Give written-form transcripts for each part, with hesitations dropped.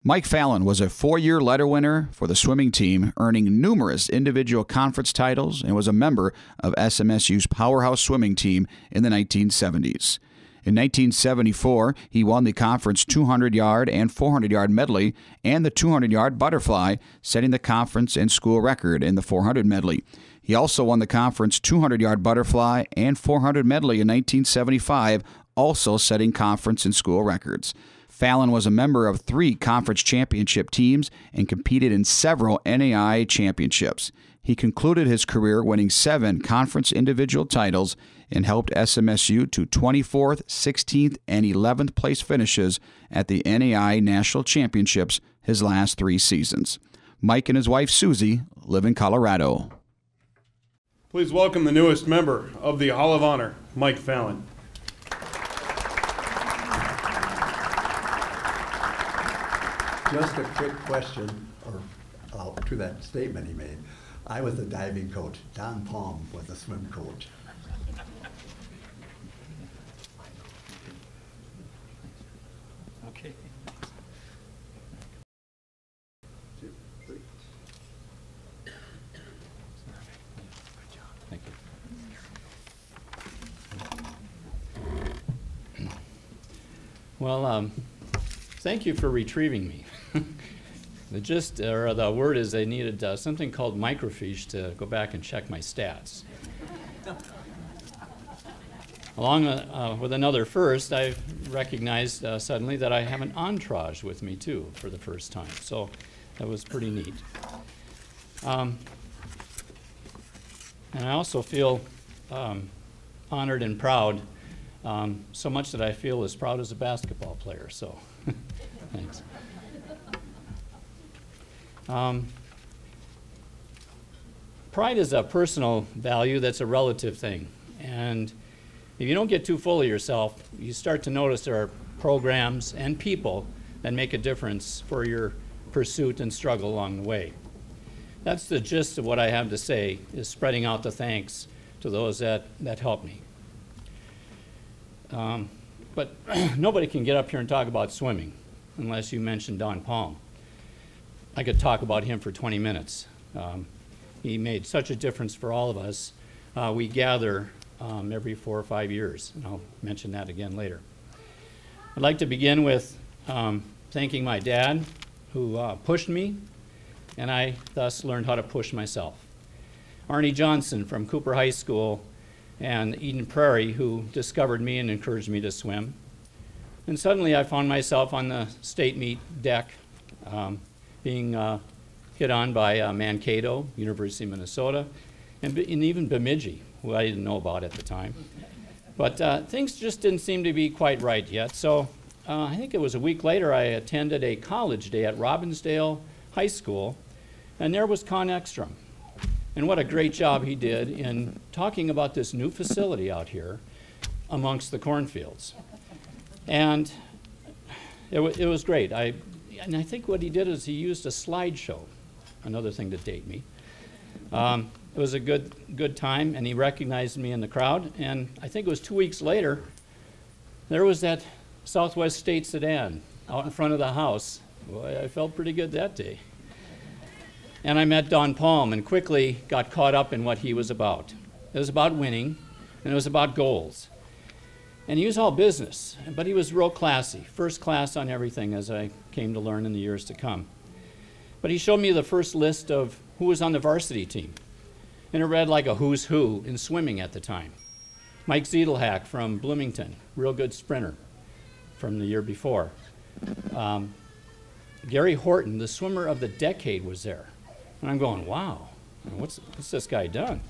Mike Fallon was a 4-year letter winner for the swimming team, earning numerous individual conference titles, and was a member of SMSU's powerhouse swimming team in the 1970s. In 1974, he won the conference 200-yard and 400-yard medley and the 200-yard butterfly, setting the conference and school record in the 400 medley. He also won the conference 200-yard butterfly and 400 medley in 1975, also setting conference and school records. Fallon was a member of 3 conference championship teams and competed in several NAIA championships. He concluded his career winning 7 conference individual titles and helped SMSU to 24th, 16th, and 11th place finishes at the NAIA National Championships his last 3 seasons. Mike and his wife Susie live in Colorado. Please welcome the newest member of the Hall of Honor, Mike Fallon. Just a quick question to that statement he made. I was the diving coach. Don Palm was the swim coach. Okay. Thank you. Well, thank you for retrieving me. The gist, or the word is they needed something called microfiche to go back and check my stats. Along with another first, I recognized suddenly that I have an entourage with me too for the first time. So that was pretty neat. And I also feel honored and proud, so much that I feel as proud as a basketball player. So thanks. Pride is a personal value that's a relative thing. And if you don't get too full of yourself, you start to notice there are programs and people that make a difference for your pursuit and struggle along the way. That's the gist of what I have to say, is spreading out the thanks to those that helped me. But nobody can get up here and talk about swimming unless you mention Don Palm. I could talk about him for 20 minutes. He made such a difference for all of us. We gather every 4 or 5 years, and I'll mention that again later. I'd like to begin with thanking my dad, who pushed me, and I thus learned how to push myself. Arnie Johnson from Cooper High School and Eden Prairie, who discovered me and encouraged me to swim. And suddenly I found myself on the state meet deck, being hit on by Mankato, University of Minnesota, and even Bemidji, who I didn't know about at the time. But things just didn't seem to be quite right yet. So I think it was a week later I attended a college day at Robbinsdale High School, and there was Con Ekstrom. And what a great job he did in talking about this new facility out here amongst the cornfields. And it was great. And I think what he did is he used a slideshow, another thing to date me. It was a good time, and he recognized me in the crowd. And I think it was 2 weeks later, there was that Southwest State sedan out in front of the house. Boy, I felt pretty good that day. And I met Don Palm and quickly got caught up in what he was about. It was about winning, and it was about goals. And he was all business, but he was real classy, first class on everything, as I came to learn in the years to come. But he showed me the first list of who was on the varsity team, and it read like a who's who in swimming at the time. Mike Ziedelhack from Bloomington, real good sprinter from the year before. Gary Horton, the swimmer of the decade, was there. And I'm going, wow, what's this guy done?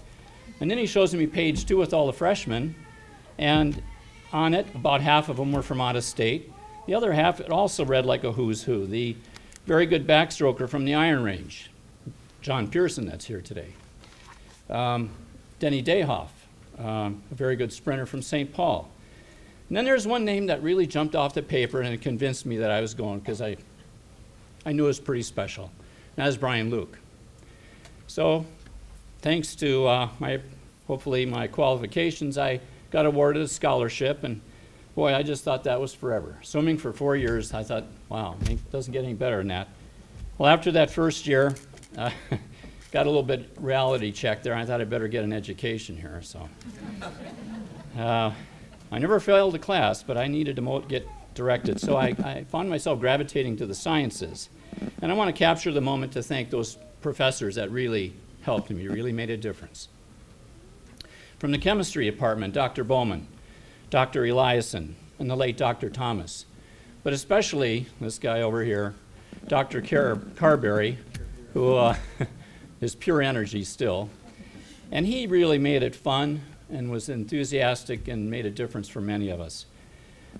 And then he shows me page 2 with all the freshmen, and on it, about half of them were from out of state. The other half, it also read like a who's who. The very good backstroker from the Iron Range, John Pearson, that's here today. Denny Dayhoff, a very good sprinter from St. Paul. And then there's one name that really jumped off the paper, and it convinced me that I was going, because I knew it was pretty special. And that was Brian Luke. So thanks to hopefully my qualifications, I got awarded a scholarship, and boy, I just thought that was forever. Swimming for 4 years, I thought, wow, it doesn't get any better than that. Well, after that first year, got a little bit reality check there. I thought I'd better get an education here. So I never failed a class, but I needed to get directed. So I found myself gravitating to the sciences. And I want to capture the moment to thank those professors that really helped me, really made a difference. From the chemistry department, Dr. Bowman, Dr. Eliason, and the late Dr. Thomas. But especially this guy over here, Dr. Carberry, who is pure energy still. And he really made it fun and was enthusiastic and made a difference for many of us.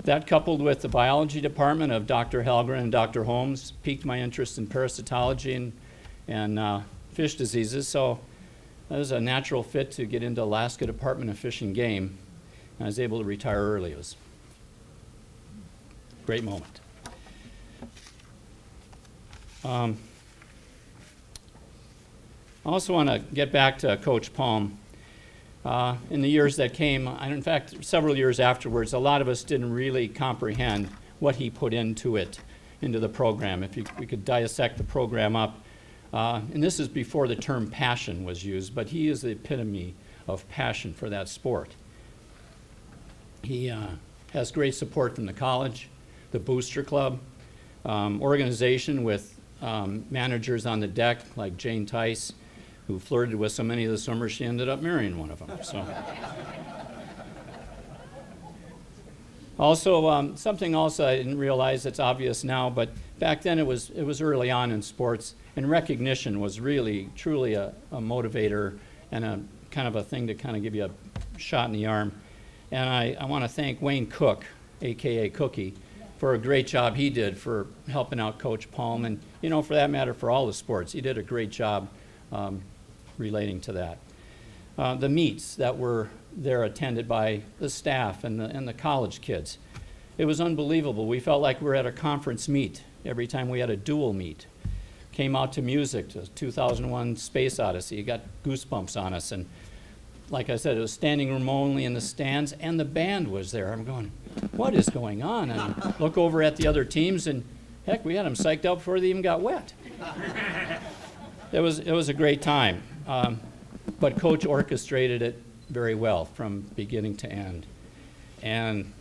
That, coupled with the biology department of Dr. Helgren and Dr. Holmes, piqued my interest in parasitology and fish diseases. So that was a natural fit to get into Alaska Department of Fish and Game. And I was able to retire early. It was a great moment. I also want to get back to Coach Palm. In the years that came, and in fact, several years afterwards, a lot of us didn't really comprehend what he put into the program. If we could dissect the program up, and this is before the term passion was used, but he is the epitome of passion for that sport. He has great support from the college, the Booster Club, organization with managers on the deck like Jane Tice, who flirted with so many of the swimmers, she ended up marrying one of them. So. Also, something else I didn't realize that's obvious now, but back then it was early on in sports, and recognition was really, truly a motivator and a kind of a thing to kind of give you a shot in the arm. And I want to thank Wayne Cook, AKA Cookie, for a great job he did for helping out Coach Palm, and for that matter, for all the sports. He did a great job relating to that. The meets that were there attended by the staff and the college kids. It was unbelievable. We felt like we were at a conference meet every time we had a dual meet. Came out to music, to 2001 Space Odyssey. You got goosebumps on us. And like I said, it was standing room only in the stands, and the band was there. I'm going, what is going on? And look over at the other teams, and heck, we had them psyched out before they even got wet. It was a great time, but Coach orchestrated it very well from beginning to end, and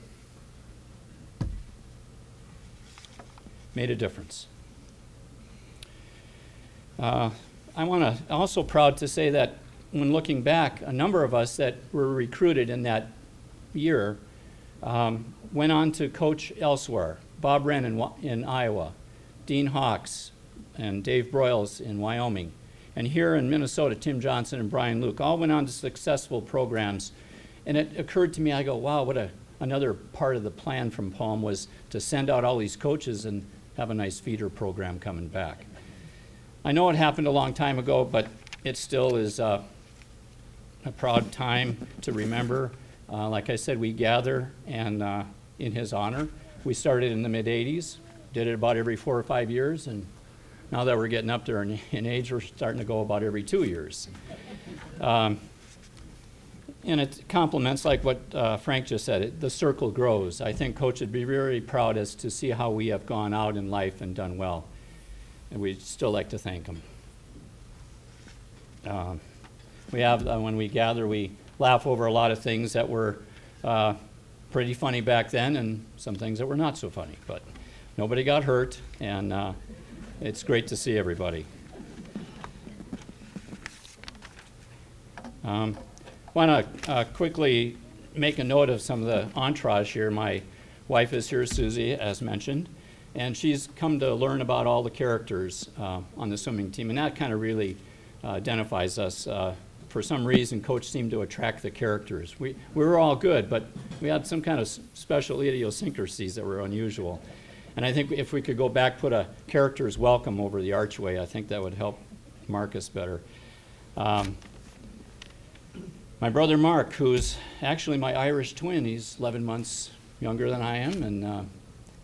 made a difference. I'm also proud to say that when looking back, a number of us that were recruited in that year went on to coach elsewhere. Bob Wren in Iowa, Dean Hawks, and Dave Broyles in Wyoming. And here in Minnesota, Tim Johnson and Brian Luke all went on to successful programs. And it occurred to me, I go, wow, what another part of the plan from Palm was to send out all these coaches and have a nice feeder program coming back. I know it happened a long time ago, but it still is a proud time to remember. Like I said, we gather and in his honor. We started in the mid-'80s, did it about every 4 or 5 years, and now that we're getting up there in age, we're starting to go about every 2 years. And it complements, like what Frank just said, the circle grows. I think Coach would be very proud as to see how we have gone out in life and done well. And we'd still like to thank him. We have, when we gather, we laugh over a lot of things that were pretty funny back then and some things that were not so funny. But nobody got hurt, and it's great to see everybody. Want to quickly make a note of some of the entourage here. My wife is here, Susie, as mentioned, and she's come to learn about all the characters on the swimming team, and that kind of really identifies us. For some reason, Coach seemed to attract the characters. We were all good, but we had some kind of special idiosyncrasies that were unusual. And I think if we could go back, put a character's welcome over the archway, I think that would help mark us better. My brother Mark, who's actually my Irish twin, he's 11 months younger than I am, and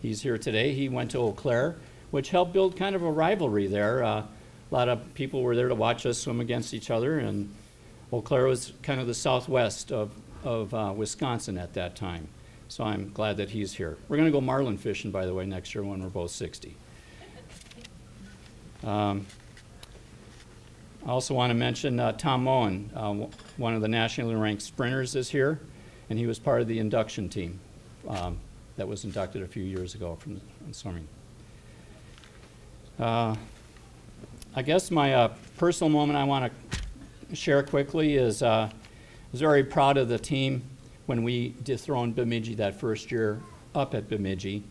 he's here today. He went to Eau Claire, which helped build kind of a rivalry there. A lot of people were there to watch us swim against each other, and Eau Claire was kind of the southwest of Wisconsin at that time. So I'm glad that he's here. We're going to go marlin fishing, by the way, next year when we're both 60. I also want to mention Tom Moen, one of the nationally ranked sprinters is here, and he was part of the induction team that was inducted a few years ago from swimming. I guess my personal moment I want to share quickly is I was very proud of the team when we dethroned Bemidji that first year up at Bemidji.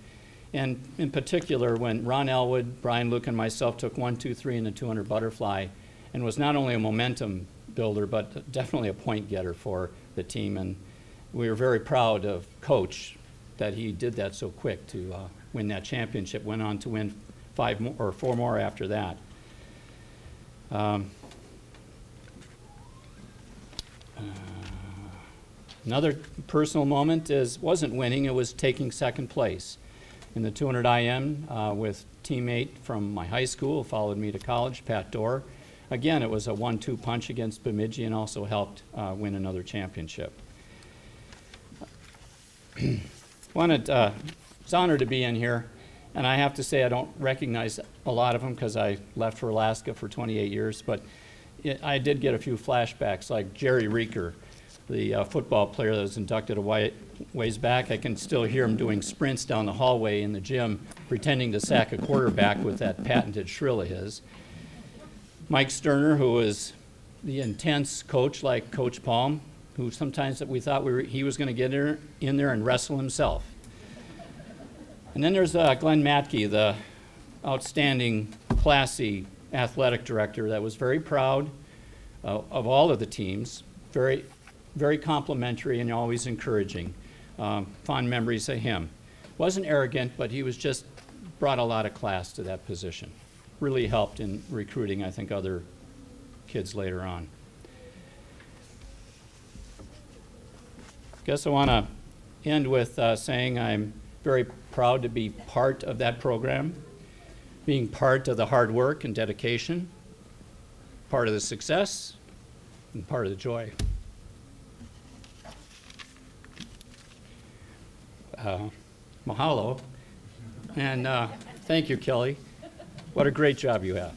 And in particular, when Ron Elwood, Brian Luke, and myself took 1, 2, 3 in the 200 butterfly, and was not only a momentum builder, but definitely a point getter for the team. And we were very proud of Coach that he did that so quick to win that championship. Went on to win 5 more, or 4 more after that. Another personal moment wasn't winning, it was taking second place. In the 200 IM with teammate from my high school, who followed me to college, Pat Dorr. Again, it was a 1-2 punch against Bemidji and also helped win another championship. Was honored to be in here, and I have to say I don't recognize a lot of them because I left for Alaska for 28 years, but I did get a few flashbacks, like Jerry Reeker, the football player that was inducted a ways back. I can still hear him doing sprints down the hallway in the gym, pretending to sack a quarterback with that patented shrill of his. Mike Sterner, who was the intense coach like Coach Palm, who sometimes we thought he was going to get in there and wrestle himself. And then there's Glenn Matke, the outstanding, classy athletic director that was very proud of all of the teams, very complimentary and always encouraging. Fond memories of him. Wasn't arrogant, but he was just brought a lot of class to that position. Really helped in recruiting, I think, other kids later on. Guess I want to end with saying I'm very proud to be part of that program, being part of the hard work and dedication, part of the success, and part of the joy. Mahalo, and thank you, Kelly. What a great job you have.